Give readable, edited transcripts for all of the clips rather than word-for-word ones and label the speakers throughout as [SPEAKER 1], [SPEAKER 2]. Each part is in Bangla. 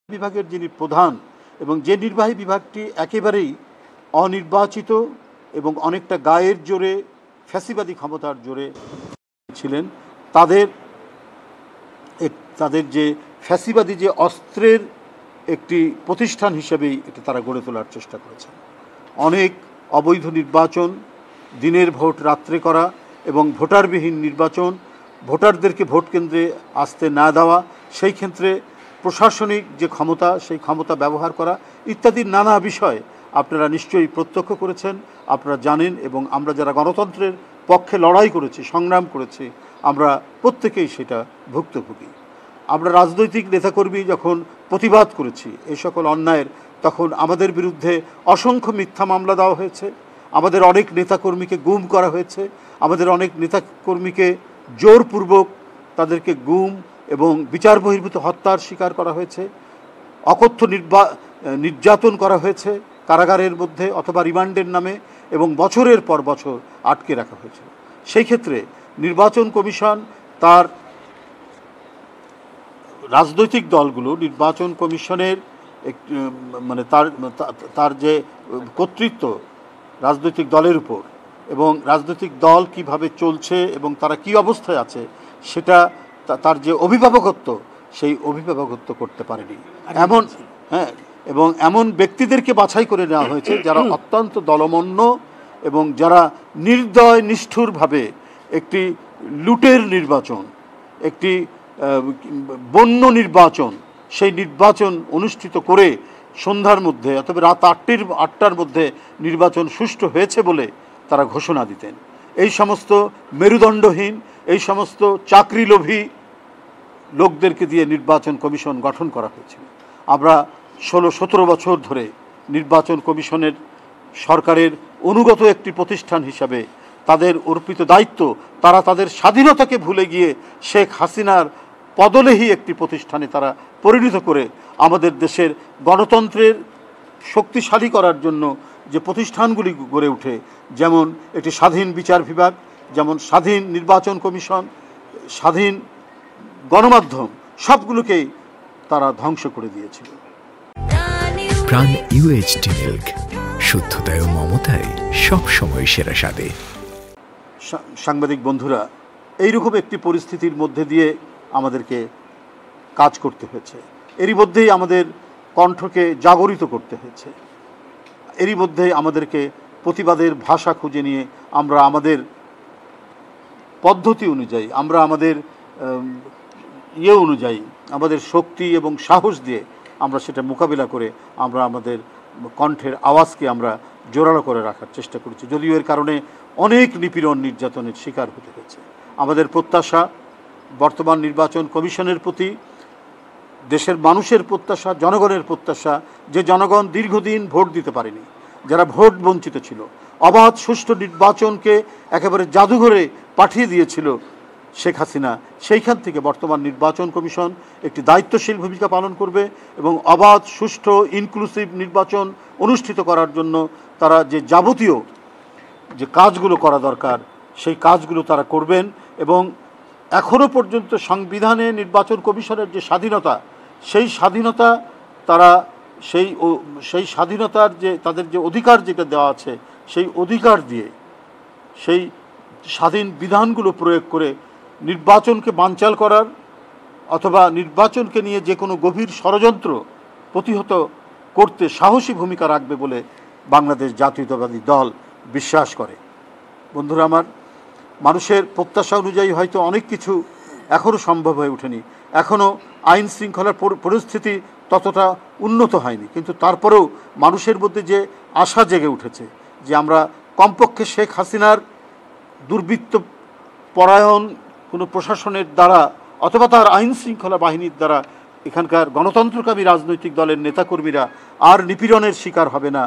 [SPEAKER 1] বিভাগের যিনি প্রধান এবং যে নির্বাহী বিভাগটি একেবারেই অনির্বাচিত এবং অনেকটা গায়ের জোরে ফ্যাসিবাদী ক্ষমতার জোরে ছিলেন, তাদের যে ফ্যাসিবাদী যে অস্ত্রের একটি প্রতিষ্ঠান হিসেবেই এটা তারা গড়ে তোলার চেষ্টা করেছেন। অনেক অবৈধ নির্বাচন, দিনের ভোট রাত্রে করা এবং ভোটারবিহীন নির্বাচন, ভোটারদেরকে ভোট কেন্দ্রে আসতে না দেওয়া, সেই ক্ষেত্রে প্রশাসনিক যে ক্ষমতা সেই ক্ষমতা ব্যবহার করা ইত্যাদি নানা বিষয় আপনারা নিশ্চয়ই প্রত্যক্ষ করেছেন, আপনারা জানেন। এবং আমরা যারা গণতন্ত্রের পক্ষে লড়াই করেছি, সংগ্রাম করেছি, আমরা প্রত্যেকেই সেটা ভুক্তভোগী। আমরা রাজনৈতিক নেতাকর্মী যখন প্রতিবাদ করেছি এই সকল অন্যায়ের, তখন আমাদের বিরুদ্ধে অসংখ্য মিথ্যা মামলা দেওয়া হয়েছে, আমাদের অনেক নেতাকর্মীকে গুম করা হয়েছে, আমাদের অনেক নেতাকর্মীকে জোরপূর্বক তাদেরকে গুম এবং বিচার বহির্ভূত হত্যার শিকার করা হয়েছে, অকথ্য নির্যাতন করা হয়েছে কারাগারের মধ্যে অথবা রিমান্ডের নামে, এবং বছরের পর বছর আটকে রাখা হয়েছে। সেই ক্ষেত্রে নির্বাচন কমিশন তার রাজনৈতিক দলগুলো নির্বাচন কমিশনের মানে তার যে কর্তৃত্ব রাজনৈতিক দলের উপর এবং রাজনৈতিক দল কিভাবে চলছে এবং তারা কি অবস্থায় আছে সেটা তার যে অভিভাবকত্ব সেই অভিভাবকত্ব করতে পারেনি এবং এমন ব্যক্তিদেরকে বাছাই করে নেওয়া হয়েছে যারা অত্যন্ত দলমন্য এবং যারা নির্দয় নিষ্ঠুরভাবে একটি লুটের নির্বাচন, একটি বন্য নির্বাচন, সেই নির্বাচন অনুষ্ঠিত করে সন্ধ্যার মধ্যে অথবা রাত 8টার মধ্যে নির্বাচন সুষ্ঠু হয়েছে বলে তারা ঘোষণা দিতেন। এই সমস্ত মেরুদণ্ডহীন, এই সমস্ত চাকরিলোভী লোকদেরকে দিয়ে নির্বাচন কমিশন গঠন করা হয়েছিল। আমরা 16-17 বছর ধরে নির্বাচন কমিশনের সরকারের অনুগত একটি প্রতিষ্ঠান হিসাবে তাদের অর্পিত দায়িত্ব, তারা তাদের স্বাধীনতাকে ভুলে গিয়ে শেখ হাসিনার পদলেহী একটি প্রতিষ্ঠানে তারা পরিণত করে আমাদের দেশের গণতন্ত্রের শক্তিশালী করার জন্য যে প্রতিষ্ঠানগুলি গড়ে ওঠে, যেমন একটি স্বাধীন বিচার বিভাগ, যেমন স্বাধীন নির্বাচন কমিশন, স্বাধীন গণমাধ্যম, সবগুলোকেই তারা ধ্বংস করে দিয়েছিল।
[SPEAKER 2] প্রাণ ইউএইচটি মিল্ক, শুদ্ধতায় ও মমতায় সবসময় সেরা স্বাদে।
[SPEAKER 1] সাংবাদিক বন্ধুরা, এইরকম একটি পরিস্থিতির মধ্যে দিয়ে আমাদেরকে কাজ করতে হয়েছে, এরই মধ্যেই আমাদের কণ্ঠকে জাগরিত করতে হয়েছে, এরই মধ্যে আমাদেরকে প্রতিবাদের ভাষা খুঁজে নিয়ে আমরা আমাদের পদ্ধতি অনুযায়ী, আমরা আমাদের অনুযায়ী, আমাদের শক্তি এবং সাহস দিয়ে আমরা সেটা মোকাবিলা করে আমরা আমাদের কণ্ঠের আওয়াজকে আমরা জোরালো করে রাখার চেষ্টা করেছি। যদিও এর কারণে অনেক নিপীড়ন নির্যাতনের শিকার হতে হয়েছে। আমাদের প্রত্যাশা বর্তমান নির্বাচন কমিশনের প্রতি, দেশের মানুষের প্রত্যাশা, জনগণের প্রত্যাশা, যে জনগণ দীর্ঘদিন ভোট দিতে পারেনি, যারা ভোট বঞ্চিত ছিল, অবাধ সুষ্ঠু নির্বাচনকে একেবারে জাদুঘরে পাঠিয়ে দিয়েছিল শেখ হাসিনা, সেইখান থেকে বর্তমান নির্বাচন কমিশন একটি দায়িত্বশীল ভূমিকা পালন করবে এবং অবাধ সুষ্ঠু ইনক্লুসিভ নির্বাচন অনুষ্ঠিত করার জন্য তারা যে যাবতীয় যে কাজগুলো করা দরকার সেই কাজগুলো তারা করবেন। এবং এখনও পর্যন্ত সংবিধানে নির্বাচন কমিশনের যে স্বাধীনতা, সেই স্বাধীনতা তারা সেই স্বাধীনতার যে তাদের যে অধিকার যেটা দেওয়া আছে সেই অধিকার দিয়ে সেই স্বাধীন বিধানগুলো প্রয়োগ করে নির্বাচনকে বানচাল করার অথবা নির্বাচনকে নিয়ে যে কোনো গভীর ষড়যন্ত্র প্রতিহত করতে সাহসী ভূমিকা রাখবে বলে বাংলাদেশ জাতীয়তাবাদী দল বিশ্বাস করে। বন্ধুরা আমার, মানুষের প্রত্যাশা অনুযায়ী হয়তো অনেক কিছু এখনও সম্ভব হয়ে ওঠেনি, এখনও আইন শৃঙ্খলার পরিস্থিতি ততটা উন্নত হয়নি, কিন্তু তারপরেও মানুষের মধ্যে যে আশা জেগে উঠেছে যে আমরা কমপক্ষে শেখ হাসিনার দুর্বৃত্ত পরায়ণ কোনো প্রশাসনের দ্বারা অথবা তার আইন শৃঙ্খলা বাহিনীর দ্বারা এখানকার গণতন্ত্রকামী রাজনৈতিক দলের নেতাকর্মীরা আর নিপীড়নের শিকার হবে না,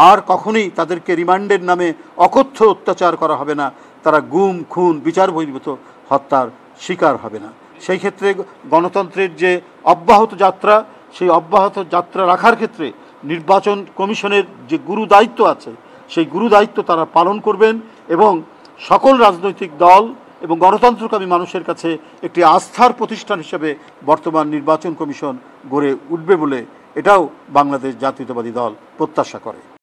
[SPEAKER 1] আর কখনোই তাদেরকে রিমান্ডের নামে অকথ্য অত্যাচার করা হবে না, তারা গুম খুন বিচার বহির্ভূত হত্যার শিকার হবে না। সেই ক্ষেত্রে গণতন্ত্রের যে অব্যাহত যাত্রা, সেই অব্যাহত যাত্রা রাখার ক্ষেত্রে নির্বাচন কমিশনের যে গুরু দায়িত্ব আছে সেই গুরু দায়িত্ব তারা পালন করবেন এবং সকল রাজনৈতিক দল এবং গণতন্ত্রকামী মানুষের কাছে একটি আস্থার প্রতিষ্ঠান হিসেবে বর্তমান নির্বাচন কমিশন গড়ে উঠবে বলে এটাও বাংলাদেশ জাতীয়তাবাদী দল প্রত্যাশা করে।